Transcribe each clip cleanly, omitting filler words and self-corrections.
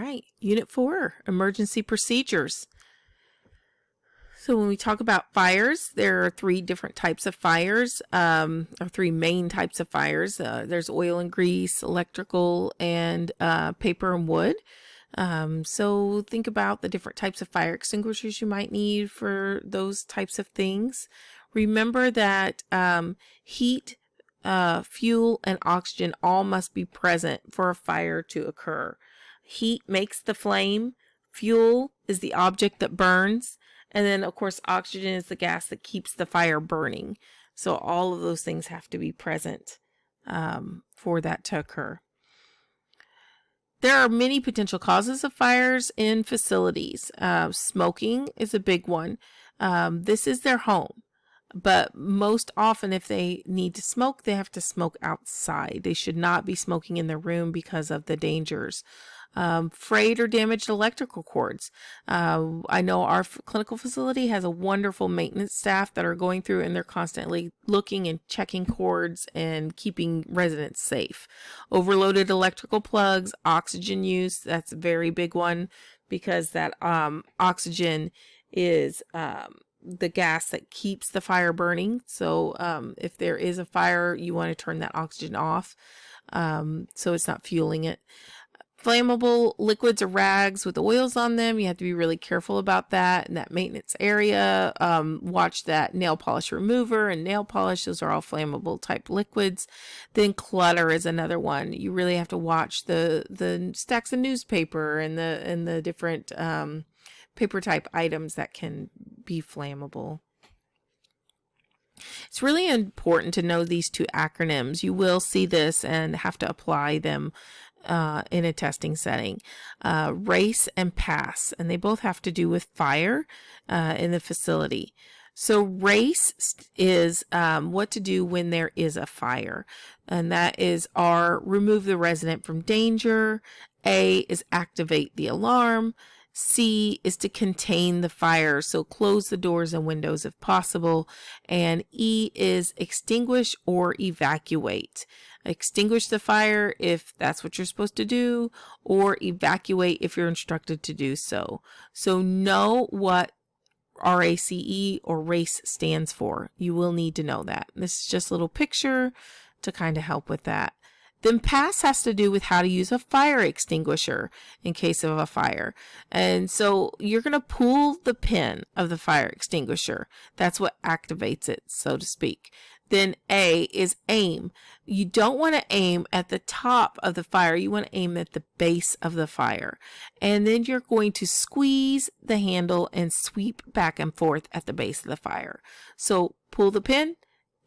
right, Unit 4, Emergency Procedures. So when we talk about fires, there are three different types of fires, or three main types of fires. There's oil and grease, electrical, and paper and wood. So think about the different types of fire extinguishers you might need for those types of things. Remember that heat, fuel, and oxygen all must be present for a fire to occur. Heat makes the flame, fuel is the object that burns, and then of course oxygen is the gas that keeps the fire burning. So all of those things have to be present for that to occur. There are many potential causes of fires in facilities. Smoking is a big one. This is their home. But most often, if they need to smoke, they have to smoke outside. They should not be smoking in their room because of the dangers. Frayed or damaged electrical cords. I know our clinical facility has a wonderful maintenance staff that are going through and they're constantly looking and checking cords and keeping residents safe. Overloaded electrical plugs, oxygen use, that's a very big one because that oxygen is the gas that keeps the fire burning. So if there is a fire, you want to turn that oxygen off so it's not fueling it. Flammable liquids or rags with oils on them, you have to be really careful about that in that maintenance area. Watch that nail polish remover and nail polish. Those are all flammable type liquids. Then clutter is another one. You really have to watch the stacks of newspaper and the different paper type items that can be flammable. It's really important to know these two acronyms. You will see this and have to apply them in a testing setting. RACE and PASS, and they both have to do with fire in the facility. So RACE is what to do when there is a fire, and that is R, remove the resident from danger. A is activate the alarm. C is to contain the fire, so close the doors and windows if possible. And E is extinguish or evacuate. Extinguish the fire if that's what you're supposed to do, or evacuate if you're instructed to do so. So know what RACE or RACE stands for. You will need to know that. This is just a little picture to kind of help with that. Then PASS has to do with how to use a fire extinguisher in case of a fire. And so you're going to pull the pin of the fire extinguisher. That's what activates it, so to speak. Then A is aim. You don't want to aim at the top of the fire. You want to aim at the base of the fire. And then you're going to squeeze the handle and sweep back and forth at the base of the fire. So pull the pin,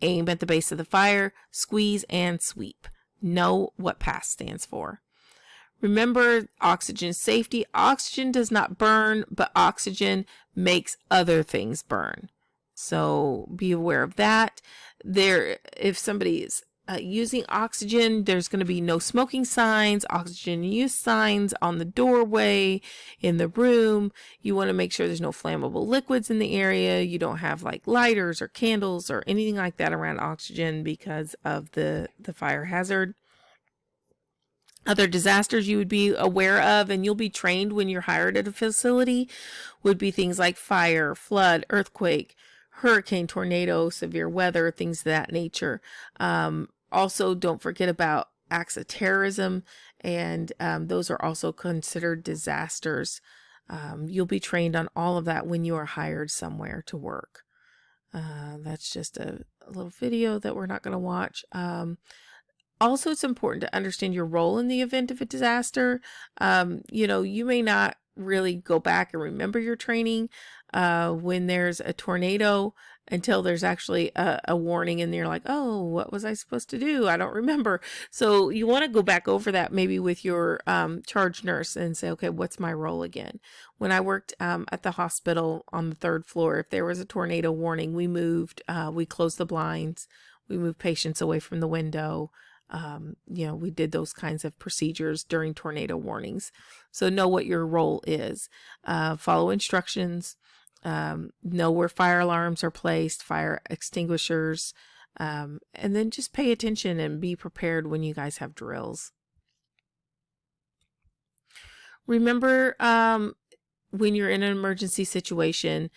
aim at the base of the fire, squeeze and sweep. Know what PASS stands for. Remember oxygen safety. Oxygen does not burn, but oxygen makes other things burn. So be aware of that. If somebody is using oxygen, there's going to be no smoking signs, oxygen use signs on the doorway, in the room. You want to make sure there's no flammable liquids in the area. You don't have like lighters or candles or anything like that around oxygen because of the fire hazard. Other disasters you would be aware of and you'll be trained when you're hired at a facility would be things like fire, flood, earthquake, hurricane, tornado, severe weather, things of that nature. Also, don't forget about acts of terrorism, and those are also considered disasters. You'll be trained on all of that when you are hired somewhere to work. That's just a little video that we're not going to watch. Also, it's important to understand your role in the event of a disaster. You may not really go back and remember your training when there's a tornado until there's actually a warning and you're like, oh, what was I supposed to do? I don't remember. So you want to go back over that maybe with your charge nurse and say, okay, what's my role again? When I worked at the hospital on the 3rd floor, if there was a tornado warning, we closed the blinds, we moved patients away from the window. We did those kinds of procedures during tornado warnings. So know what your role is. Follow instructions. Know where fire alarms are placed, fire extinguishers, and then just pay attention and be prepared when you guys have drills. Remember, when you're in an emergency situation,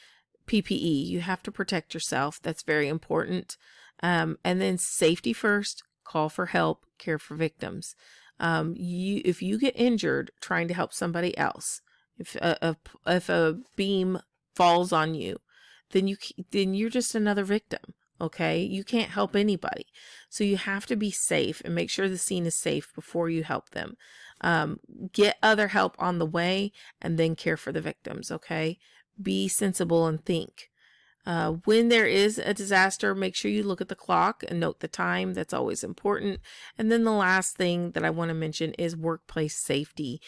PPE, you have to protect yourself. That's very important. And then safety first, call for help, care for victims. If you get injured trying to help somebody else, if a beam falls on you, then you're just another victim. Okay, you can't help anybody, so you have to be safe and make sure the scene is safe before you help them. Get other help on the way, and then care for the victims. Okay, be sensible and think. When there is a disaster, make sure you look at the clock and note the time. That's always important. And then the last thing that I want to mention is workplace safety.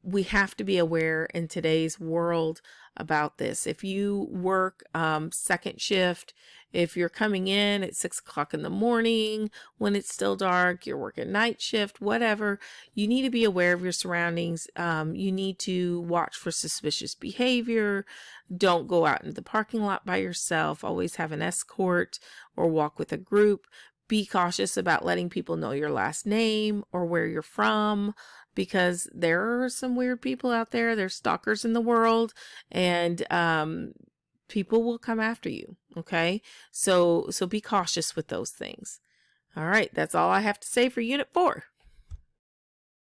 We have to be aware in today's world about this. If you work second shift, if you're coming in at 6 o'clock in the morning when it's still dark, you're working night shift, whatever, you need to be aware of your surroundings. You need to watch for suspicious behavior. Don't go out into the parking lot by yourself. Always have an escort or walk with a group. Be cautious about letting people know your last name or where you're from, because there are some weird people out there. There's stalkers in the world, and people will come after you. Okay, so be cautious with those things. All right, that's all I have to say for Unit 4.